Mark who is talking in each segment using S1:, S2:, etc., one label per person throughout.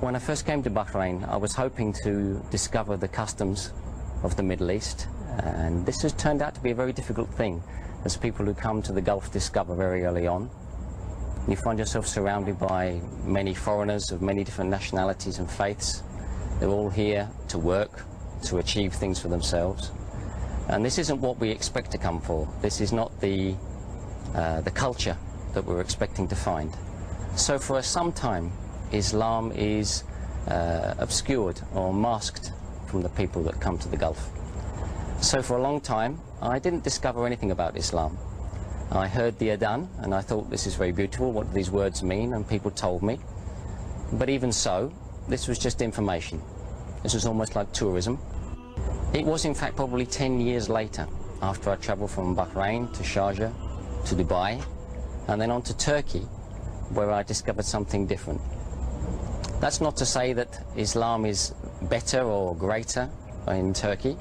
S1: When I first came to Bahrain, I was hoping to discover the customs of the Middle East, and this has turned out to be a very difficult thing, as people who come to the Gulf discover very early on. You find yourself surrounded by many foreigners of many different nationalities and faiths. They're all here to work, to achieve things for themselves. And this isn't what we expect to come for. This is not the culture that we're expecting to find. So for some time, Islam is obscured or masked from the people that come to the Gulf. So for a long time, I didn't discover anything about Islam. I heard the adhan and I thought, this is very beautiful, what do these words mean? And people told me. But even so, this was just information. This was almost like tourism. It was in fact probably 10 years later, after I travelled from Bahrain to Sharjah, to Dubai, and then on to Turkey, where I discovered something different. That's not to say that Islam is better or greater in Turkey.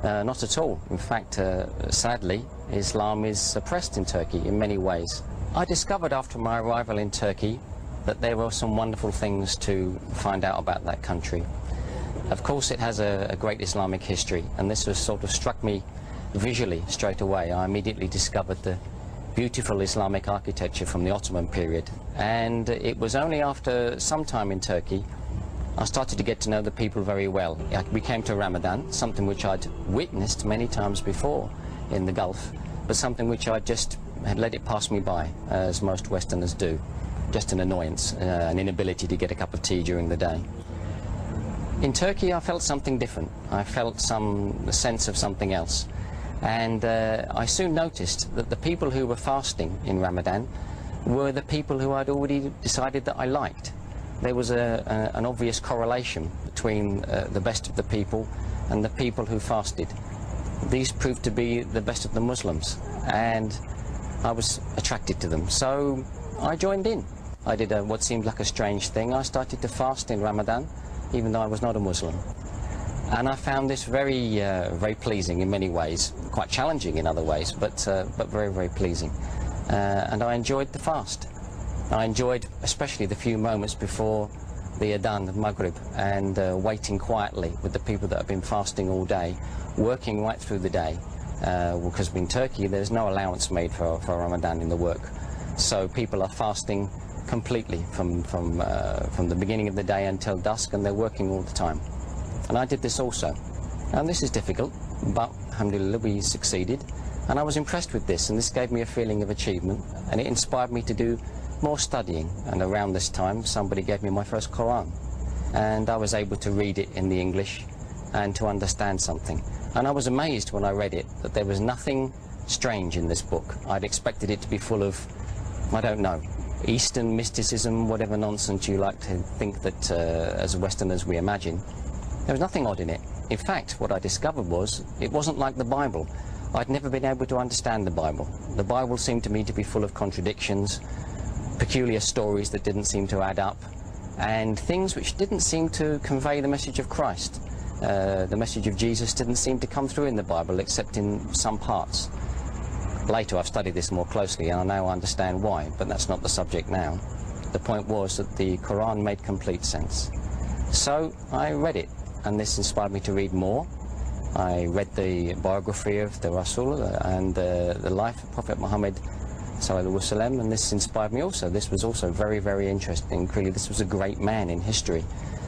S1: Not at all. In fact, sadly, Islam is suppressed in Turkey in many ways. I discovered after my arrival in Turkey that there were some wonderful things to find out about that country. Of course, it has a great Islamic history, and this has sort of struck me visually straight away. I immediately discovered the beautiful Islamic architecture from the Ottoman period, and it was only after some time in Turkey I started to get to know the people very well. We came to Ramadan, something which I'd witnessed many times before in the Gulf, but something which I just had let it pass me by, as most Westerners do. Just an annoyance, an inability to get a cup of tea during the day. In Turkey I felt something different. I felt some sense of something else. And I soon noticed that the people who were fasting in Ramadan were the people who I'd already decided that I liked. There was an obvious correlation between the best of the people and the people who fasted. These proved to be the best of the Muslims, and I was attracted to them. So I joined in. I did what seemed like a strange thing. I started to fast in Ramadan, even though I was not a Muslim. And I found this very, very pleasing in many ways, quite challenging in other ways, but very, very pleasing. And I enjoyed the fast. I enjoyed especially the few moments before the adhan of Maghrib, and waiting quietly with the people that have been fasting all day, working right through the day. Because in Turkey there's no allowance made for Ramadan in the work. So people are fasting completely from the beginning of the day until dusk, and they're working all the time. And I did this also. And this is difficult, but alhamdulillah we succeeded. And I was impressed with this, and this gave me a feeling of achievement, and it inspired me to do more studying. And around this time somebody gave me my first Quran, and I was able to read it in the English and to understand something. And I was amazed when I read it that there was nothing strange in this book. I'd expected it to be full of, I don't know, Eastern mysticism, whatever nonsense you like to think that as Westerners we imagine. There was nothing odd in it. In fact, what I discovered was it wasn't like the Bible. I'd never been able to understand the Bible. The Bible seemed to me to be full of contradictions, peculiar stories that didn't seem to add up, and things which didn't seem to convey the message of Christ. The message of Jesus didn't seem to come through in the Bible except in some parts. Later I've studied this more closely and I now understand why, but that's not the subject now. The point was that the Quran made complete sense. So I read it, and this inspired me to read more. I read the biography of the Rasul and the life of Prophet Muhammad Sallallahu Alaihi Wasallam, and this inspired me also. This was also very, very interesting. Clearly this was a great man in history.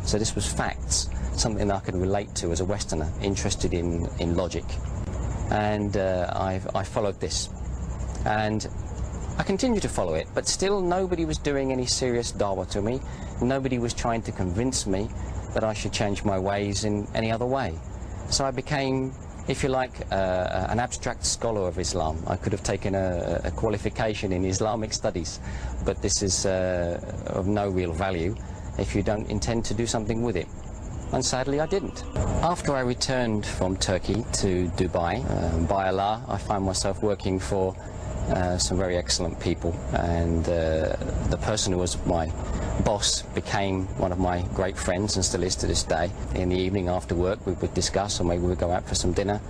S1: So this was facts, something that I could relate to as a Westerner, interested in logic. And I followed this. And I continued to follow it, but still nobody was doing any serious dawah to me. Nobody was trying to convince me that I should change my ways in any other way. So I became, if you like, an abstract scholar of Islam. I could have taken a qualification in Islamic studies, but this is of no real value if you don't intend to do something with it. And sadly I didn't. After I returned from Turkey to Dubai, by Allah, I found myself working for some very excellent people, and the person who was my boss became one of my great friends and still is to this day. In the evening after work we would discuss, or maybe we'd go out for some dinner,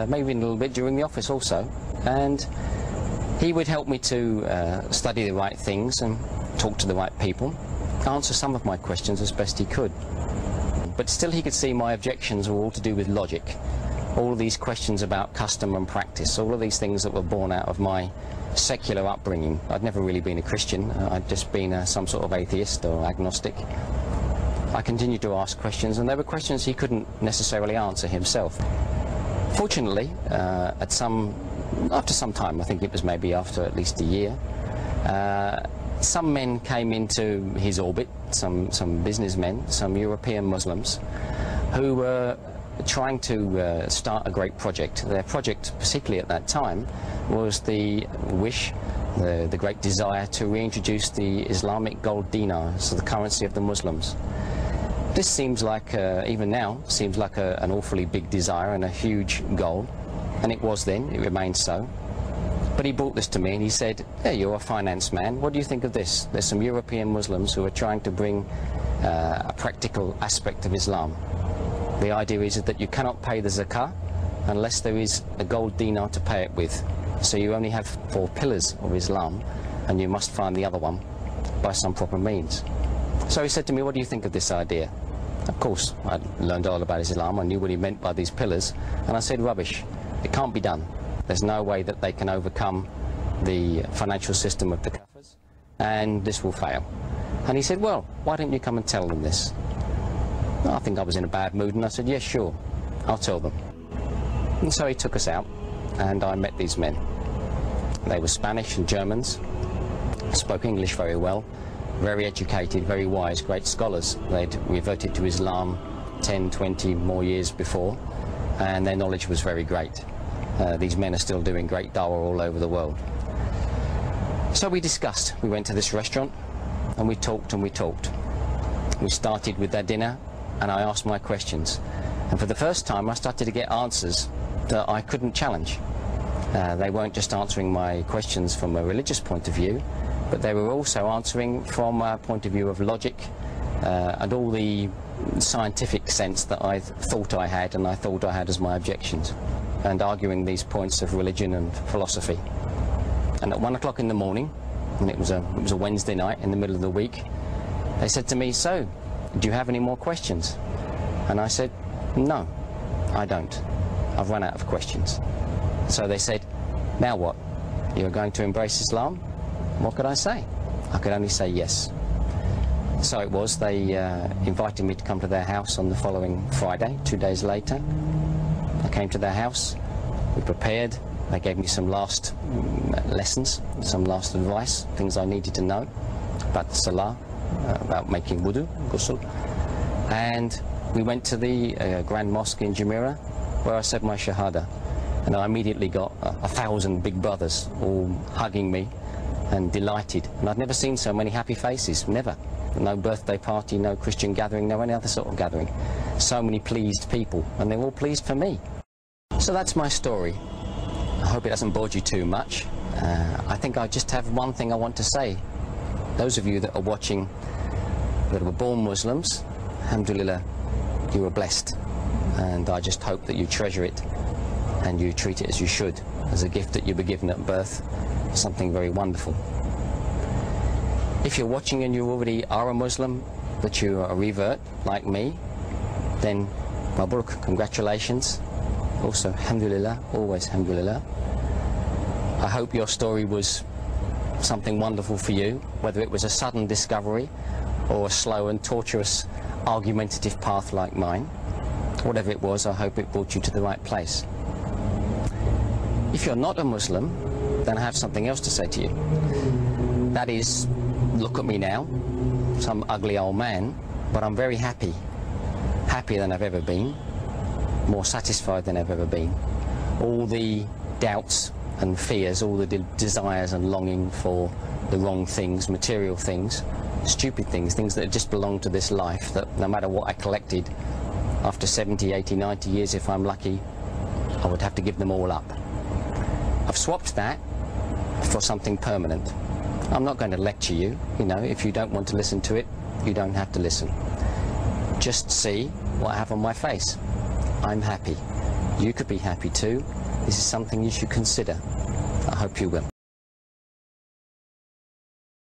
S1: maybe a little bit during the office also, and he would help me to study the right things and talk to the right people. answer some of my questions as best he could. But still he could see my objections were all to do with logic. All of these questions about custom and practice, all of these things that were born out of my secular upbringing. I'd never really been a Christian, I'd just been some sort of atheist or agnostic. I continued to ask questions, and they were questions he couldn't necessarily answer himself. Fortunately, after some time, I think it was maybe after at least a year, some men came into his orbit, some businessmen, some European Muslims, who were trying to start a great project. Their project, particularly at that time, was the wish, the great desire to reintroduce the Islamic gold dinar as the currency of the Muslims. This seems like, even now, seems like an awfully big desire and a huge goal, and it was then, it remains so. But he brought this to me and he said, "Hey, you're a finance man, what do you think of this? There's some European Muslims who are trying to bring a practical aspect of Islam. The idea is that you cannot pay the zakah unless there is a gold dinar to pay it with. So you only have 4 pillars of Islam, and you must find the other one by some proper means." So he said to me, "What do you think of this idea?" Of course, I'd learned all about Islam, I knew what he meant by these pillars, and I said, "Rubbish, it can't be done. There's no way that they can overcome the financial system of the Kafirs, and this will fail." And he said, "Well, why don't you come and tell them this?" Well, I think I was in a bad mood, and I said, "Yes, sure, I'll tell them." And so he took us out, and I met these men. They were Spanish and Germans, spoke English very well, very educated, very wise, great scholars. They'd reverted to Islam 10, 20 more years before, and their knowledge was very great. These men are still doing great dawah all over the world. So we discussed. We went to this restaurant, and we talked and we talked. We started with their dinner, and I asked my questions. And for the first time, I started to get answers that I couldn't challenge. They weren't just answering my questions from a religious point of view, but they were also answering from a point of view of logic and all the scientific sense that I thought I had and I thought I had as my objections, and arguing these points of religion and philosophy. And at 1 o'clock in the morning, and it was a Wednesday night in the middle of the week, they said to me, "So, do you have any more questions?" And I said, "No, I don't. I've run out of questions." So they said, "Now what? You're going to embrace Islam?" What could I say? I could only say yes. So it was. They invited me to come to their house on the following Friday, 2 days later. I came to their house, we prepared, they gave me some last lessons, some last advice, things I needed to know about the salah, about making wudu, ghusl. And we went to the Grand Mosque in Jumeirah, where I said my shahada. And I immediately got 1,000 big brothers all hugging me and delighted. And I'd never seen so many happy faces, never. No birthday party, no Christian gathering, no any other sort of gathering. So many pleased people, and they're all pleased for me. So that's my story. I hope it hasn't bored you too much. I think I just have one thing I want to say. Those of you that are watching that were born Muslims, alhamdulillah, you were blessed. And I just hope that you treasure it and you treat it as you should, as a gift that you were given at birth, something very wonderful. If you're watching and you already are a Muslim, but you are a revert like me, then Mabruk, congratulations. Also, alhamdulillah, always alhamdulillah. I hope your story was something wonderful for you, whether it was a sudden discovery or a slow and tortuous argumentative path like mine. Whatever it was, I hope it brought you to the right place. If you're not a Muslim, then I have something else to say to you. That is, look at me now, some ugly old man, but I'm very happy. Happier than I've ever been, more satisfied than I've ever been. All the doubts and fears, all the desires and longing for the wrong things, material things, stupid things, things that just belong to this life, that no matter what I collected, after 70, 80, 90 years, if I'm lucky, I would have to give them all up. I've swapped that for something permanent. I'm not going to lecture you, you know, if you don't want to listen to it, you don't have to listen. Just see what I have on my face. I'm happy. You could be happy too. This is something you should consider. I hope you will.